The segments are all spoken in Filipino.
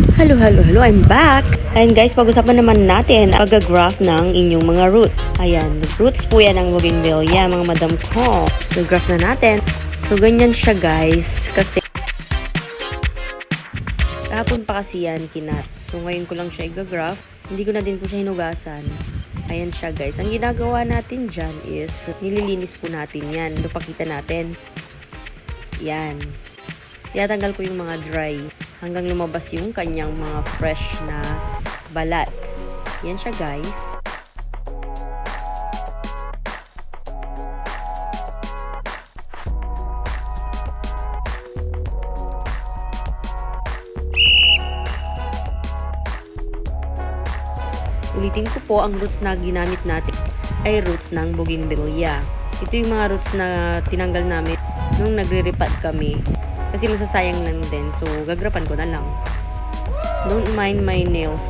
Hello, hello, hello, I'm back! Ayan guys, pag-usapan naman natin ang pag-graph ng inyong mga root. Ayan, roots po yan ng bougainvillea, mga madam ko. So, graph na natin. So, ganyan siya guys, kasi kahapon pa kasi yan kinat. So, ngayon ko lang siya i-graph. Hindi ko na din po siya hinugasan. Ayan siya guys. Ang ginagawa natin dyan is, nililinis po natin yan. Dupakita natin. Yan. Tinatanggal ko yung mga dry hanggang lumabas yung kanyang mga fresh na balat. Yan siya guys. Ulitin ko po, ang roots na ginamit natin ay roots ng bougainvillea. Ito yung mga roots na tinanggal namin nung nagre-repot kami. Kasi masasayang lang din. So, gagrapan ko na lang. Don't mind my nails.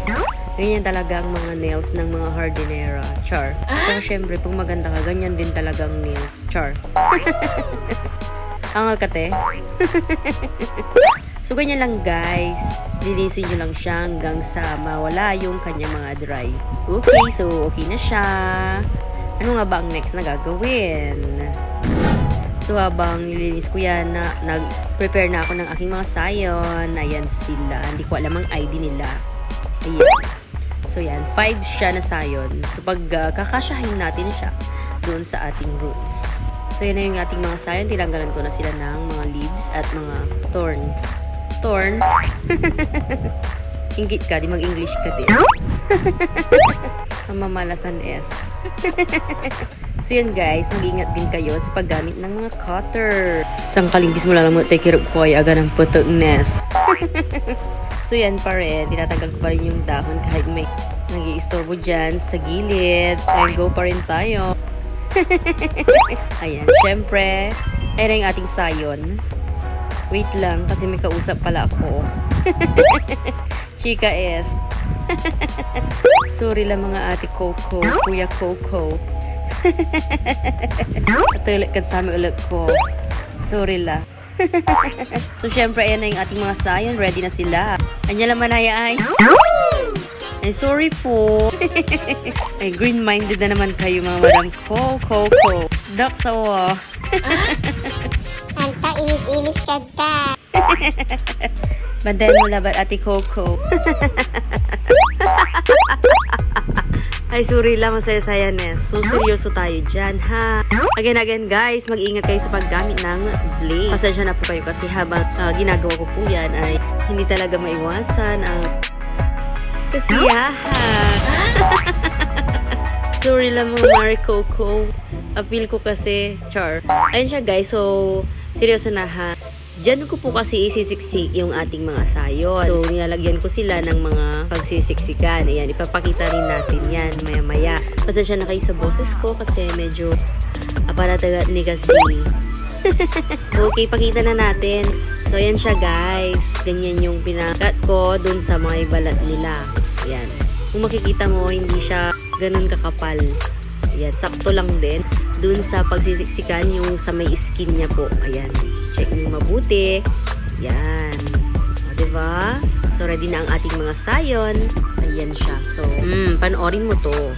Ganyan talaga ang mga nails ng mga hardinera. Char. Pero syempre, pag maganda ka, ganyan din talagang nails. Char. Angal ka, te. So, ganyan lang guys. Linisin nyo lang siya hanggang sa mawala yung kanyang mga dry. Okay, so okay na siya. Ano nga ba ang next na gagawin? So, habang nilinis ko yan, nag-prepare na ako ng aking mga sayon. Ayan sila. Hindi ko alam ang ID nila. Ayan. So, yan. 5 siya na sayon. So, pag kakasyahin natin siya doon sa ating roots. So, yan na yung ating mga sayon. Tinanggalan ko na sila ng mga leaves at mga thorns. Thorns? Ingit ka. Di mag-English ka din. Mamalasan S. So yan guys, mag-ingat din kayo sa paggamit ng mga cutter. Sang kalingkis mo lang mo, take care ko ay aga ng putugnes. So yan pa rin, tinatanggal ko pa rin yung dahon kahit may nag-iistorbo dyan sa gilid. And go pa rin tayo. Ayan, syempre, ayun ang ating sayon. Wait lang, kasi may kausap pala ako. Chika S. Sorry lang mga ate Coco, kuya Coco. Tulik ka sa amin ulit ko. Sorry la. So, syempre, ayan na yung ating mga sayon. Ready na sila. Anya naman ay. Ay, sorry po. Ay, green-minded na naman kayo mga madam ko. Coco. Duck sa wa. Anta, imis-imis ka ta. Bandayan mo labat ate Coco. Ay, sorry lang, masaya-saya nes. So, seryoso tayo dyan, ha? Again, guys, mag-ingat kayo sa paggamit ng blade. Pasensya na po kayo kasi habang ginagawa ko po yan ay hindi talaga maiwasan ang kasiyahan. Sorry lang mga Mari Coco. Appeal ko kasi, char. Ayun siya, guys. So, seryoso na, ha? Diyan ko po kasi isisiksik yung ating mga sayon. So, nilalagyan ko sila ng mga pagsisiksikan. Ayan, ipapakita rin natin yan maya-maya. Pasensya na kayo sa boses ko kasi medyo aparatagat ni kasi. Okay, pakita na natin. So, ayan siya guys. Ganyan yung pinakat ko dun sa mga balat nila. Ayan. Kung makikita mo, hindi siya ganun kakapal. Ayan, sakto lang din. Dun sa pagsisiksikan yung sa may skin niya po. Ayan. Check nyo mabuti. Yan. O, diba? So, ready na ang ating mga sayon. Ayan siya. So, panoorin mo to.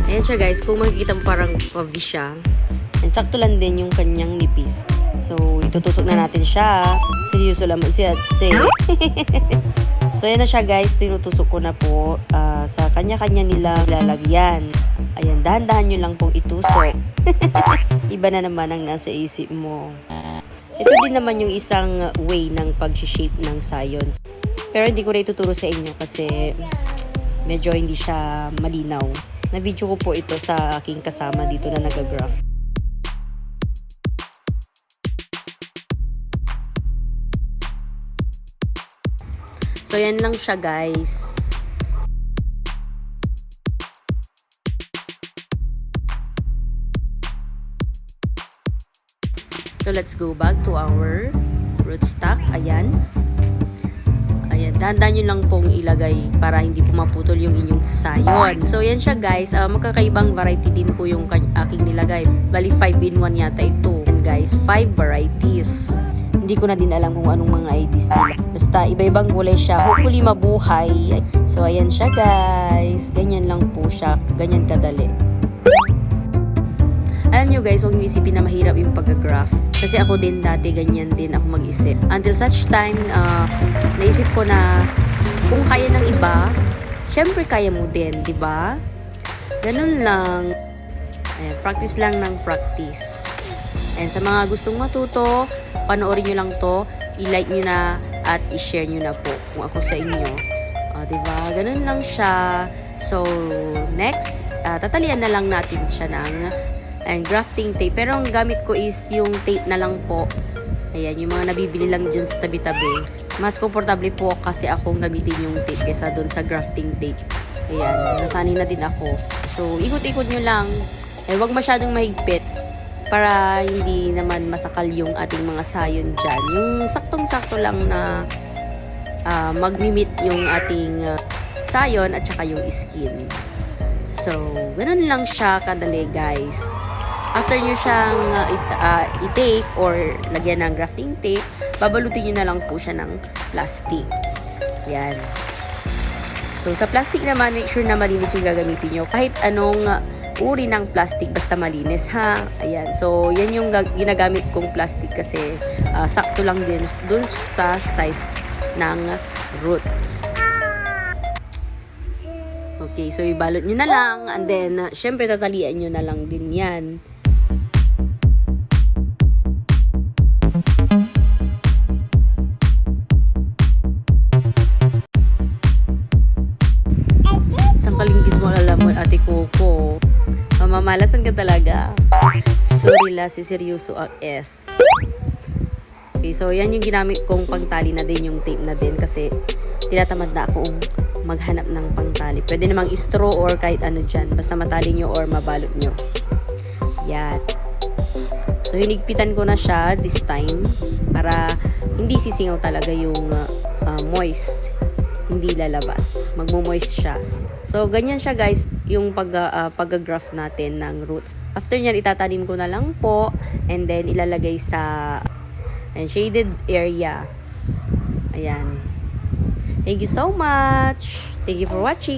Ayan siya guys. Kung makikita mo parang wavy siya. And sakto lang din yung kanyang nipis. So, itutusok na natin siya. Seryoso lang siya. So, yan na siya guys. Tinutusok ko na po sa kanya-kanya nilang lalagyan. Ayan, dahan-dahan nyo lang pong itusok. Iba na naman ang nasa isip mo. Ito din naman yung isang way ng pag-shape ng sayon. Pero hindi ko na ituturo sa inyo kasi medyo hindi siya malinaw. Na-video ko po ito sa aking kasama dito na nag-graph. So, yan lang siya, guys. So, let's go back to our rootstock. Ayan. Ayan, dahan-dahan nyo lang pong ilagay para hindi po maputol yung inyong sayon. So, yan siya guys. Magkakaibang variety din po yung aking nilagay. Bali, 5 in 1 yata ito. And guys, 5 varieties. Hindi ko na din alam kung anong mga IDs nila. Basta, iba-ibang kulay siya. Hopefully, mabuhay. So, ayan siya guys. Ganyan lang po siya. Ganyan kadali. Alam nyo guys, huwag nyo isipin na mahirap yung pag-graph. Kasi ako din dati, ganyan din ako mag-isip. Until such time, naisip ko na kung kaya ng iba, syempre kaya mo din, di ba? Ganun lang. Ayan, practice lang ng practice. And sa mga gustong matuto, panoorin nyo lang to, i-like nyo na at i-share nyo na po kung ako sa inyo. Di ba? Ganun lang siya. So, next, tatalian na lang natin siya ng grafting tape. Pero ang gamit ko is yung tape na lang po. Ayan, yung mga nabibili lang dyan sa tabi-tabi. Mas komportable po kasi akong gamitin yung tape kaysa dun sa grafting tape. Ayan, nasanay na din ako. So, ikot-ikot nyo lang. Huwag masyadong mahigpit para hindi naman masakal yung ating mga sayon dyan. Yung saktong-sakto lang na mag-mimit yung ating sayon at saka yung skin. So, ganun lang siya kadali guys. After nyo siyang i-tape or lagyan ng grafting tape, babalutin nyo na lang po siya ng plastic. Yan. So, sa plastic naman, make sure na malinis yung gagamitin nyo. Kahit anong uri ng plastic, basta malinis ha. Ayan. So, yan yung ginagamit kong plastic kasi sakto lang din dun sa size ng roots. Okay, so ibalot nyo na lang and then, syempre tatalian nyo na lang din yan. Kalingkis mo alamon, Ate Coco. Mamamalasan ka talaga. Sorry la, si seryoso ang S. Okay, so yan yung ginamit kong pangtali na din, yung tape na din. Kasi tinatamad na akong maghanap ng pangtali. Pwede namang straw or kahit ano dyan. Basta matali nyo or mabalot nyo. Yan. So hinigpitan ko na siya this time. Para hindi sisingaw talaga yung moist. Hindi lalabas. Magmo-moist siya. So, ganyan siya guys, yung pag-graph natin ng roots. After nyan, itatanim ko na lang po. And then, ilalagay sa shaded area. Ayan. Thank you so much. Thank you for watching.